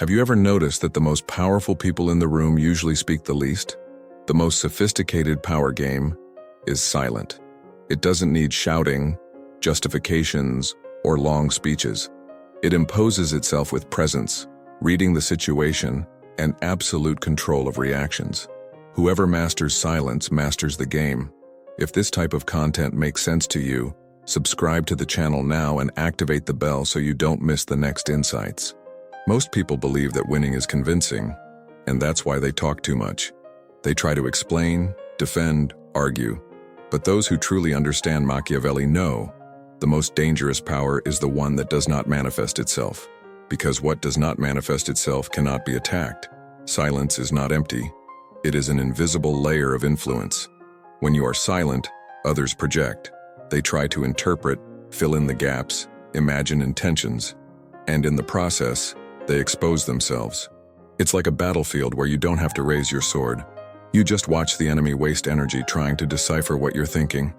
Have you ever noticed that the most powerful people in the room usually speak the least? The most sophisticated power game is silent. It doesn't need shouting, justifications, or long speeches. It imposes itself with presence, reading the situation, and absolute control of reactions. Whoever masters silence masters the game. If this type of content makes sense to you, subscribe to the channel now and activate the bell so you don't miss the next insights. Most people believe that winning is convincing, and that's why they talk too much. They try to explain, defend, argue. But those who truly understand Machiavelli know the most dangerous power is the one that does not manifest itself. Because what does not manifest itself cannot be attacked. Silence is not empty. It is an invisible layer of influence. When you are silent, others project. They try to interpret, fill in the gaps, imagine intentions, and in the process, they expose themselves. It's like a battlefield where you don't have to raise your sword. You just watch the enemy waste energy trying to decipher what you're thinking,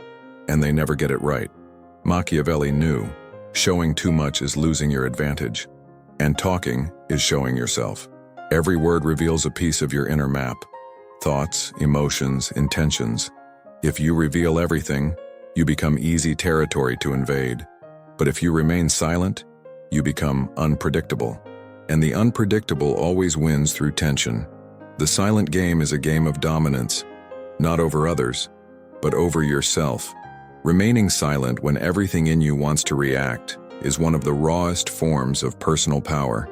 and they never get it right. Machiavelli knew, showing too much is losing your advantage, and talking is showing yourself. Every word reveals a piece of your inner map. Thoughts, emotions, intentions. If you reveal everything, you become easy territory to invade. But if you remain silent, you become unpredictable. And the unpredictable always wins through tension. The silent game is a game of dominance, not over others, but over yourself. Remaining silent when everything in you wants to react is one of the rawest forms of personal power.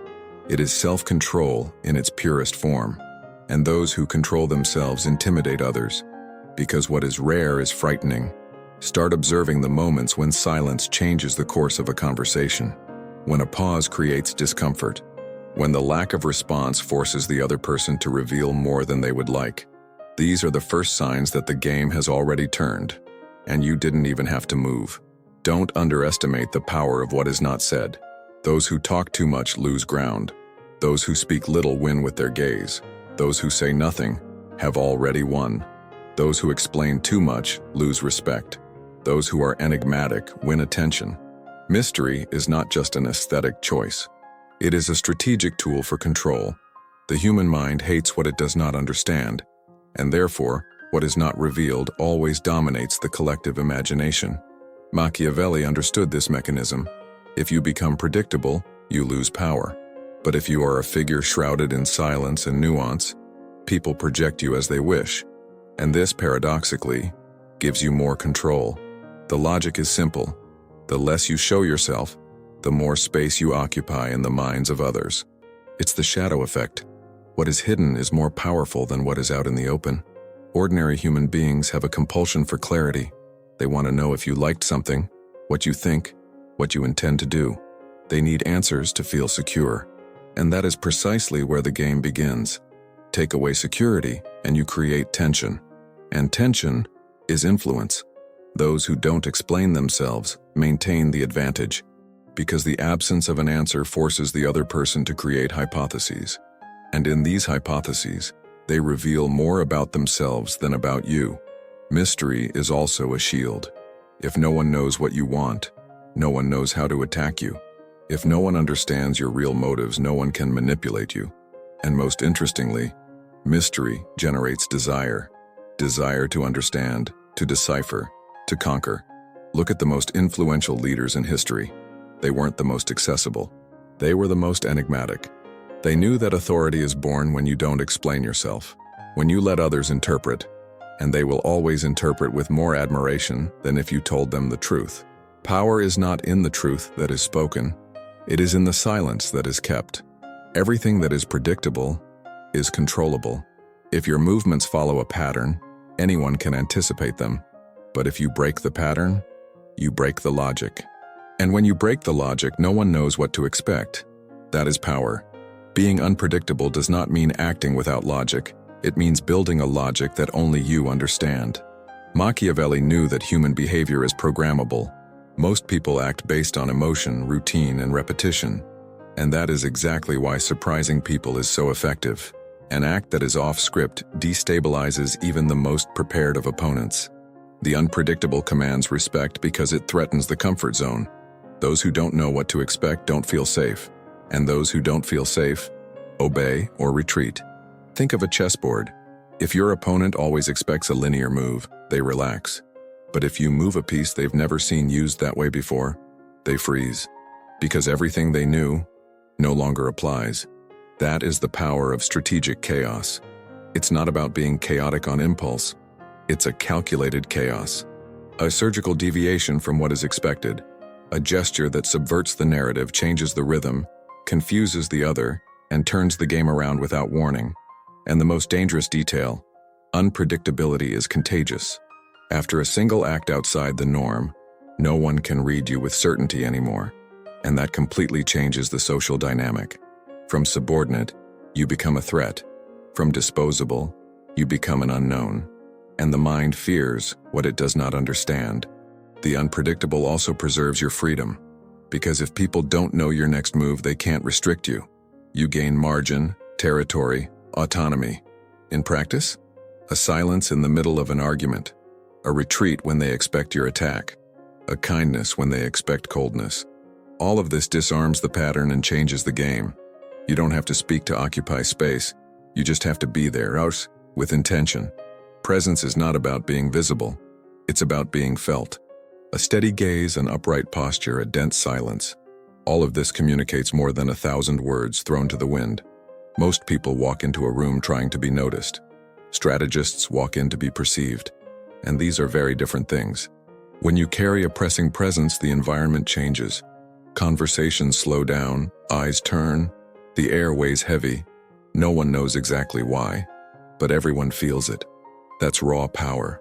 It is self-control in its purest form. And those who control themselves intimidate others, because what is rare is frightening. Start observing the moments when silence changes the course of a conversation, when a pause creates discomfort, when the lack of response forces the other person to reveal more than they would like. These are the first signs that the game has already turned, and you didn't even have to move. Don't underestimate the power of what is not said. Those who talk too much lose ground. Those who speak little win with their gaze. Those who say nothing have already won. Those who explain too much lose respect. Those who are enigmatic win attention. Mystery is not just an aesthetic choice. It is a strategic tool for control. The human mind hates what it does not understand, and therefore, what is not revealed always dominates the collective imagination. Machiavelli understood this mechanism. If you become predictable, you lose power. But if you are a figure shrouded in silence and nuance, people project you as they wish. And this, paradoxically, gives you more control. The logic is simple. The less you show yourself, the more space you occupy in the minds of others. It's the shadow effect. What is hidden is more powerful than what is out in the open. Ordinary human beings have a compulsion for clarity. They want to know if you liked something, what you think, what you intend to do. They need answers to feel secure. And that is precisely where the game begins. Take away security, and you create tension. And tension is influence. Those who don't explain themselves maintain the advantage, because the absence of an answer forces the other person to create hypotheses. And in these hypotheses, they reveal more about themselves than about you. Mystery is also a shield. If no one knows what you want, no one knows how to attack you. If no one understands your real motives, no one can manipulate you. And most interestingly, mystery generates desire. Desire to understand, to decipher, to conquer. Look at the most influential leaders in history. They weren't the most accessible. They were the most enigmatic. They knew that authority is born when you don't explain yourself, when you let others interpret, and they will always interpret with more admiration than if you told them the truth. Power is not in the truth that is spoken. It is in the silence that is kept. Everything that is predictable is controllable. If your movements follow a pattern, anyone can anticipate them. But if you break the pattern, you break the logic. And when you break the logic, no one knows what to expect. That is power. Being unpredictable does not mean acting without logic. It means building a logic that only you understand. Machiavelli knew that human behavior is programmable. Most people act based on emotion, routine, and repetition. And that is exactly why surprising people is so effective. An act that is off script destabilizes even the most prepared of opponents. The unpredictable commands respect because it threatens the comfort zone. Those who don't know what to expect don't feel safe. And those who don't feel safe obey, or retreat. Think of a chessboard. If your opponent always expects a linear move, they relax. But if you move a piece they've never seen used that way before, they freeze. Because everything they knew no longer applies. That is the power of strategic chaos. It's not about being chaotic on impulse. It's a calculated chaos. A surgical deviation from what is expected. A gesture that subverts the narrative, changes the rhythm, confuses the other, and turns the game around without warning. And the most dangerous detail, unpredictability is contagious. After a single act outside the norm, no one can read you with certainty anymore. And that completely changes the social dynamic. From subordinate, you become a threat. From disposable, you become an unknown. And the mind fears what it does not understand. The unpredictable also preserves your freedom. Because if people don't know your next move, they can't restrict you. You gain margin, territory, autonomy. In practice, a silence in the middle of an argument. A retreat when they expect your attack. A kindness when they expect coldness. All of this disarms the pattern and changes the game. You don't have to speak to occupy space. You just have to be there, out with intention. Presence is not about being visible. It's about being felt. A steady gaze, an upright posture, a dense silence. All of this communicates more than 1,000 words thrown to the wind. Most people walk into a room trying to be noticed. Strategists walk in to be perceived. And these are very different things. When you carry a pressing presence, the environment changes. Conversations slow down, eyes turn, the air weighs heavy. No one knows exactly why, but everyone feels it. That's raw power.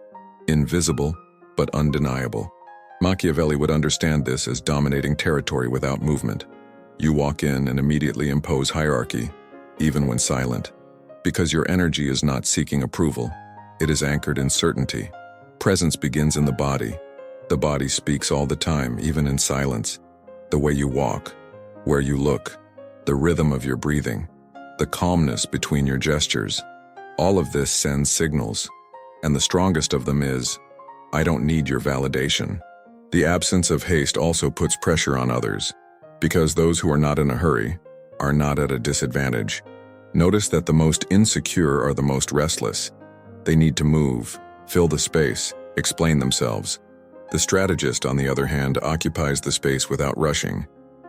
Invisible, but undeniable. Machiavelli would understand this as dominating territory without movement. You walk in and immediately impose hierarchy, even when silent. Because your energy is not seeking approval, it is anchored in certainty. Presence begins in the body. The body speaks all the time, even in silence. The way you walk, where you look, the rhythm of your breathing, the calmness between your gestures. All of this sends signals. And the strongest of them is, I don't need your validation. The absence of haste also puts pressure on others, because those who are not in a hurry are not at a disadvantage. Notice that the most insecure are the most restless. They need to move, fill the space, explain themselves. The strategist, on the other hand, occupies the space without rushing,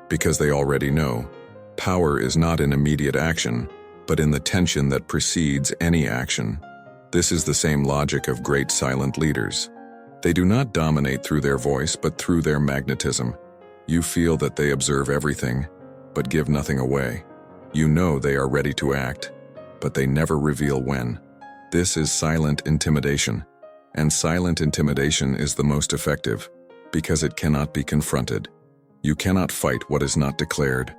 because they already know. Power is not in immediate action, but in the tension that precedes any action. This is the same logic of great silent leaders. They do not dominate through their voice, but through their magnetism. You feel that they observe everything, but give nothing away. You know they are ready to act, but they never reveal when. This is silent intimidation. And silent intimidation is the most effective, because it cannot be confronted. You cannot fight what is not declared.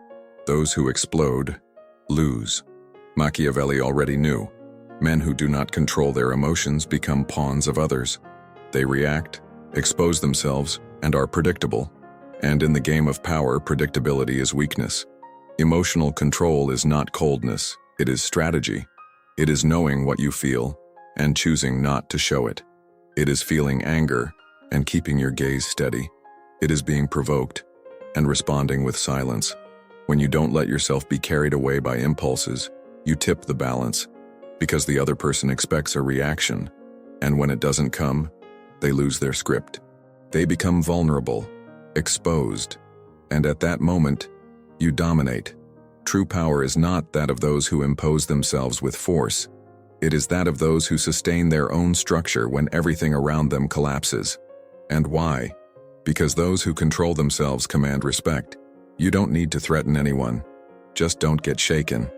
Those who explode, lose. Machiavelli already knew. Men who do not control their emotions become pawns of others. They react, expose themselves, and are predictable. And in the game of power, predictability is weakness. Emotional control is not coldness, it is strategy. It is knowing what you feel, and choosing not to show it. It is feeling anger, and keeping your gaze steady. It is being provoked, and responding with silence. When you don't let yourself be carried away by impulses, you tip the balance, because the other person expects a reaction, and when it doesn't come, they lose their script. They become vulnerable, exposed, and at that moment, you dominate. True power is not that of those who impose themselves with force. It is that of those who sustain their own structure when everything around them collapses. And why? Because those who control themselves command respect. You don't need to threaten anyone. Just don't get shaken.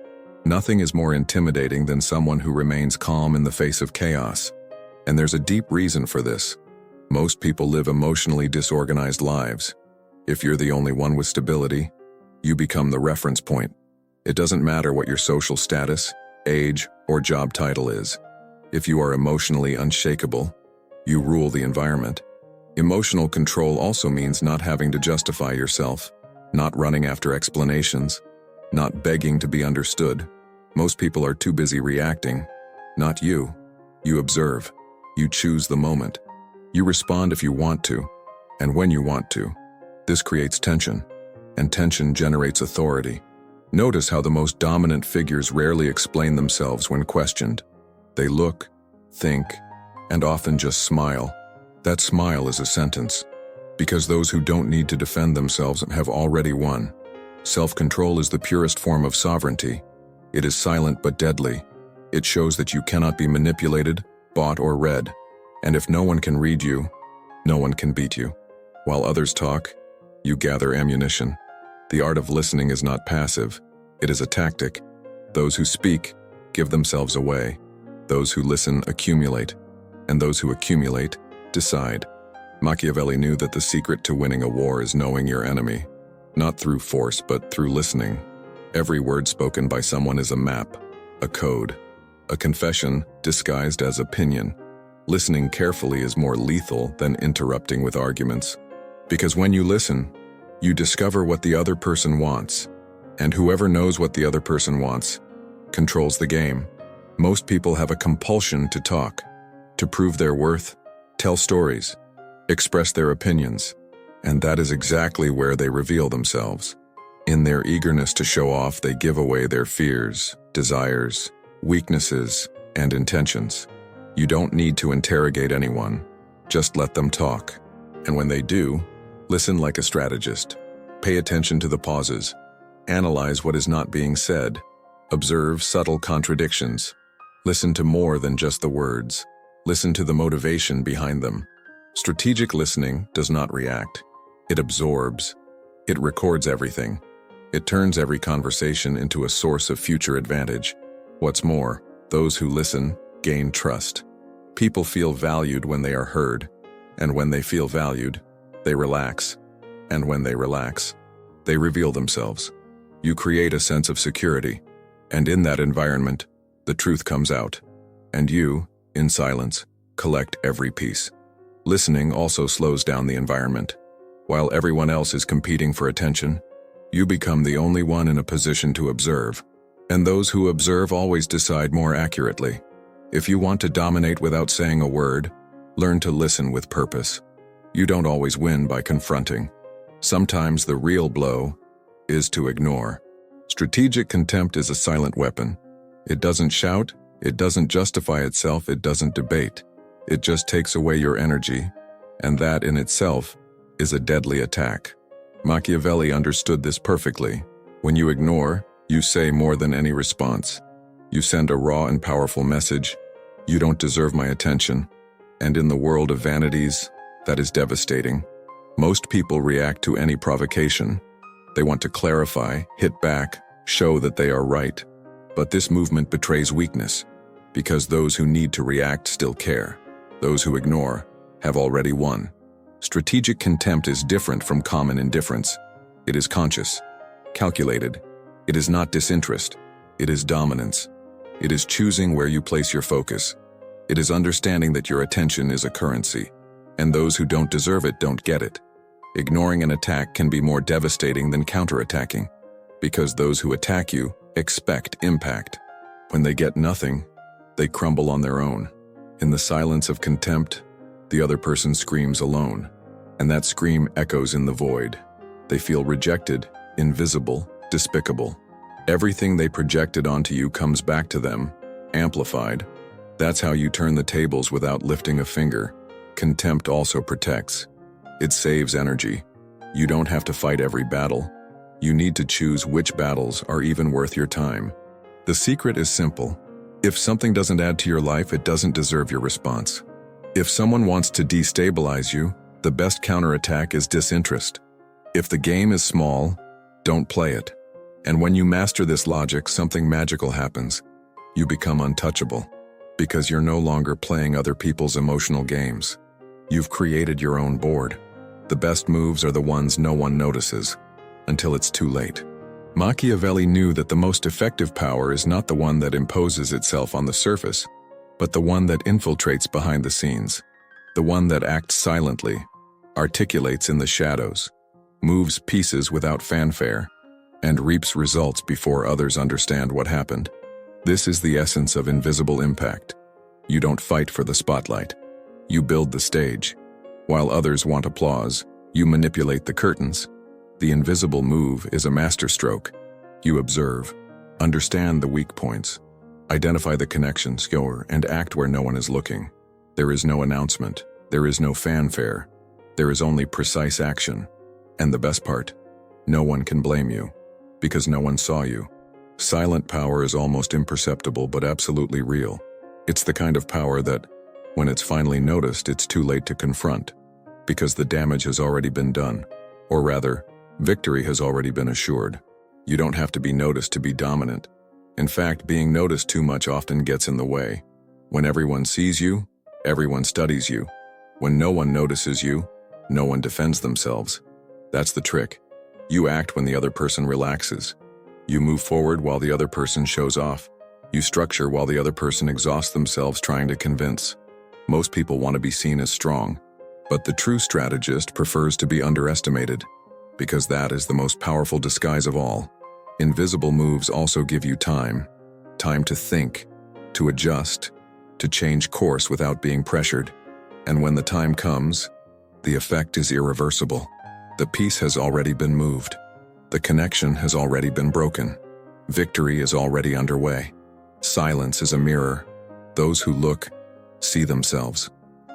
Nothing is more intimidating than someone who remains calm in the face of chaos. And there's a deep reason for this. Most people live emotionally disorganized lives. If you're the only one with stability, you become the reference point. It doesn't matter what your social status, age, or job title is. If you are emotionally unshakable, you rule the environment. Emotional control also means not having to justify yourself, not running after explanations, not begging to be understood. Most people are too busy reacting. Not you. You observe. You choose the moment. You respond if you want to, and when you want to. This creates tension, and tension generates authority. Notice how the most dominant figures rarely explain themselves when questioned. They look, think, and often just smile. That smile is a sentence, because those who don't need to defend themselves have already won. Self-control is the purest form of sovereignty. It is silent but deadly. It shows that you cannot be manipulated, bought, or read. And if no one can read you, no one can beat you. While others talk, you gather ammunition. The art of listening is not passive. It is a tactic. Those who speak give themselves away. Those who listen accumulate. And those who accumulate decide. Machiavelli knew that the secret to winning a war is knowing your enemy. Not through force, but through listening. Every word spoken by someone is a map, a code, a confession disguised as opinion. Listening carefully is more lethal than interrupting with arguments. Because when you listen, you discover what the other person wants. And whoever knows what the other person wants controls the game. Most people have a compulsion to talk, to prove their worth, tell stories, express their opinions, and that is exactly where they reveal themselves. In their eagerness to show off, they give away their fears, desires, weaknesses, and intentions. You don't need to interrogate anyone, just let them talk. And when they do, listen like a strategist. Pay attention to the pauses. Analyze what is not being said. Observe subtle contradictions. Listen to more than just the words. Listen to the motivation behind them. Strategic listening does not react. It absorbs. It records everything. It turns every conversation into a source of future advantage. What's more, those who listen gain trust. People feel valued when they are heard. And when they feel valued, they relax. And when they relax, they reveal themselves. You create a sense of security. And in that environment, the truth comes out. And you, in silence, collect every piece. Listening also slows down the environment. While everyone else is competing for attention, you become the only one in a position to observe. And those who observe always decide more accurately. If you want to dominate without saying a word, learn to listen with purpose. You don't always win by confronting. Sometimes the real blow is to ignore. Strategic contempt is a silent weapon. It doesn't shout, it doesn't justify itself, it doesn't debate. It just takes away your energy, and that in itself is a deadly attack. Machiavelli understood this perfectly. When you ignore, you say more than any response. You send a raw and powerful message. You don't deserve my attention. And in the world of vanities, that is devastating. Most people react to any provocation. They want to clarify, hit back, show that they are right. But this movement betrays weakness, because those who need to react still care. Those who ignore have already won. Strategic contempt is different from common indifference. It is conscious, calculated. It is not disinterest. It is dominance. It is choosing where you place your focus. It is understanding that your attention is a currency, and those who don't deserve it don't get it. Ignoring an attack can be more devastating than counterattacking, because those who attack you expect impact. When they get nothing, they crumble on their own. In the silence of contempt, the other person screams alone, and that scream echoes in the void. They feel rejected, invisible, despicable. Everything they projected onto you comes back to them, amplified. That's how you turn the tables without lifting a finger. Contempt also protects. It saves energy. You don't have to fight every battle. You need to choose which battles are even worth your time. The secret is simple. If something doesn't add to your life, it doesn't deserve your response. If someone wants to destabilize you, the best counterattack is disinterest. If the game is small, don't play it. And when you master this logic, something magical happens. You become untouchable, because you're no longer playing other people's emotional games. You've created your own board. The best moves are the ones no one notices, until it's too late. Machiavelli knew that the most effective power is not the one that imposes itself on the surface, but the one that infiltrates behind the scenes, the one that acts silently, articulates in the shadows, moves pieces without fanfare, and reaps results before others understand what happened. This is the essence of invisible impact. You don't fight for the spotlight. You build the stage. While others want applause, you manipulate the curtains. The invisible move is a masterstroke. You observe, understand the weak points, identify the connections, and act where no one is looking. There is no announcement, there is no fanfare, there is only precise action. And the best part, no one can blame you, because no one saw you. Silent power is almost imperceptible but absolutely real. It's the kind of power that, when it's finally noticed, it's too late to confront, because the damage has already been done. Or rather, victory has already been assured. You don't have to be noticed to be dominant. In fact, being noticed too much often gets in the way. When everyone sees you, everyone studies you. When no one notices you, no one defends themselves. That's the trick. You act when the other person relaxes. You move forward while the other person shows off. You structure while the other person exhausts themselves trying to convince. Most people want to be seen as strong, but the true strategist prefers to be underestimated, because that is the most powerful disguise of all. Invisible moves also give you time to think, to adjust, to change course without being pressured. And when the time comes, the effect is irreversible. The piece has already been moved. The connection has already been broken. Victory is already underway. Silence is a mirror. Those who look, see themselves.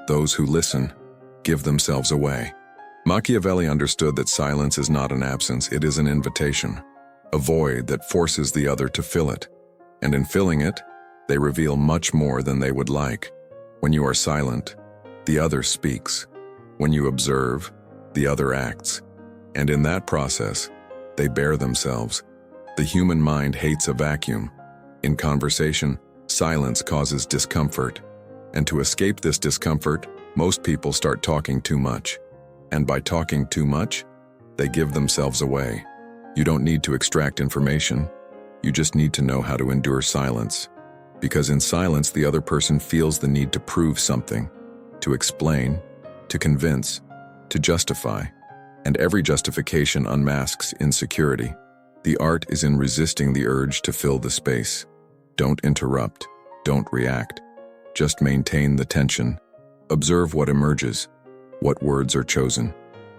Those who listen, give themselves away. Machiavelli understood that silence is not an absence, it is an invitation. A void that forces the other to fill it. And in filling it, they reveal much more than they would like. When you are silent, the other speaks. When you observe, the other acts. And in that process, they bare themselves. The human mind hates a vacuum. In conversation, silence causes discomfort. And to escape this discomfort, most people start talking too much. And by talking too much, they give themselves away. You don't need to extract information. You just need to know how to endure silence. Because in silence, the other person feels the need to prove something, to explain, to convince, to justify. And every justification unmasks insecurity. The art is in resisting the urge to fill the space. Don't interrupt. Don't react. Just maintain the tension. Observe what emerges. What words are chosen.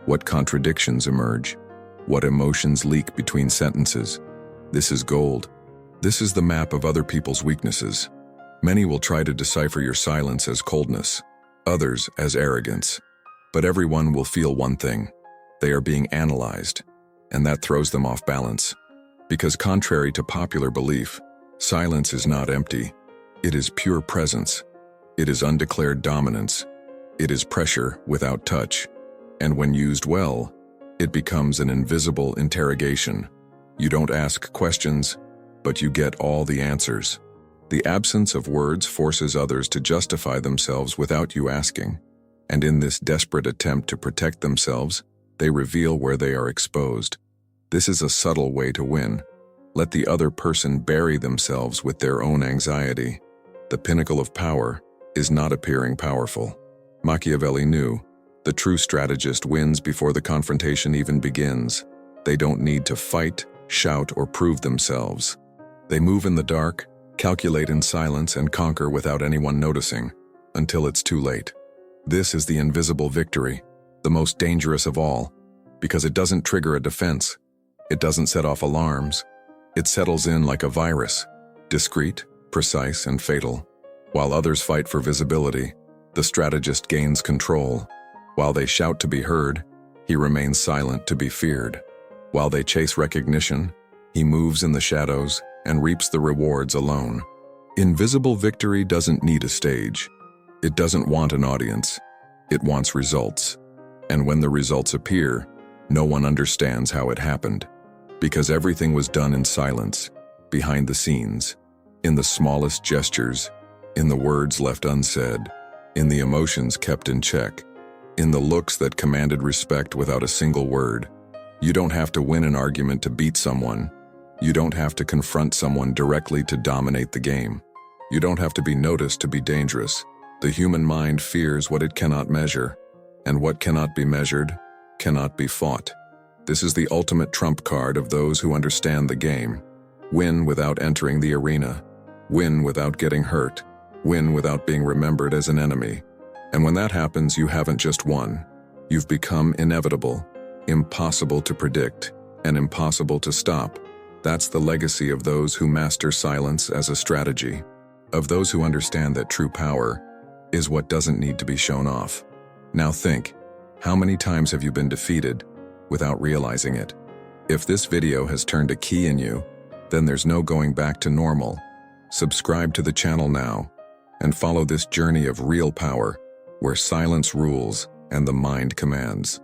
What contradictions emerge. What emotions leak between sentences. This is gold. This is the map of other people's weaknesses. Many will try to decipher your silence as coldness, others as arrogance. But everyone will feel one thing. They are being analyzed, and that throws them off balance. Because contrary to popular belief, silence is not empty. It is pure presence. It is undeclared dominance. It is pressure without touch. And when used well, it becomes an invisible interrogation. You don't ask questions, but you get all the answers. The absence of words forces others to justify themselves without you asking. And in this desperate attempt to protect themselves, they reveal where they are exposed. This is a subtle way to win. Let the other person bury themselves with their own anxiety. The pinnacle of power is not appearing powerful. Machiavelli knew, the true strategist wins before the confrontation even begins. They don't need to fight, shout, or prove themselves. They move in the dark, calculate in silence, and conquer without anyone noticing, until it's too late. This is the invisible victory, the most dangerous of all, because it doesn't trigger a defense. It doesn't set off alarms. It settles in like a virus, discreet, precise, and fatal. While others fight for visibility, the strategist gains control. While they shout to be heard, he remains silent to be feared. While they chase recognition, he moves in the shadows and reaps the rewards alone. Invisible victory doesn't need a stage. It doesn't want an audience. It wants results. And when the results appear, no one understands how it happened. Because everything was done in silence, behind the scenes, in the smallest gestures, in the words left unsaid, in the emotions kept in check, in the looks that commanded respect without a single word. You don't have to win an argument to beat someone. You don't have to confront someone directly to dominate the game. You don't have to be noticed to be dangerous. The human mind fears what it cannot measure, and what cannot be measured cannot be fought. This is the ultimate trump card of those who understand the game. Win without entering the arena. Win without getting hurt. Win without being remembered as an enemy. And when that happens, you haven't just won. You've become inevitable, impossible to predict, and impossible to stop. That's the legacy of those who master silence as a strategy, of those who understand that true power is what doesn't need to be shown off. Now think, how many times have you been defeated without realizing it? If this video has turned a key in you, then there's no going back to normal. Subscribe to the channel now and follow this journey of real power where silence rules and the mind commands.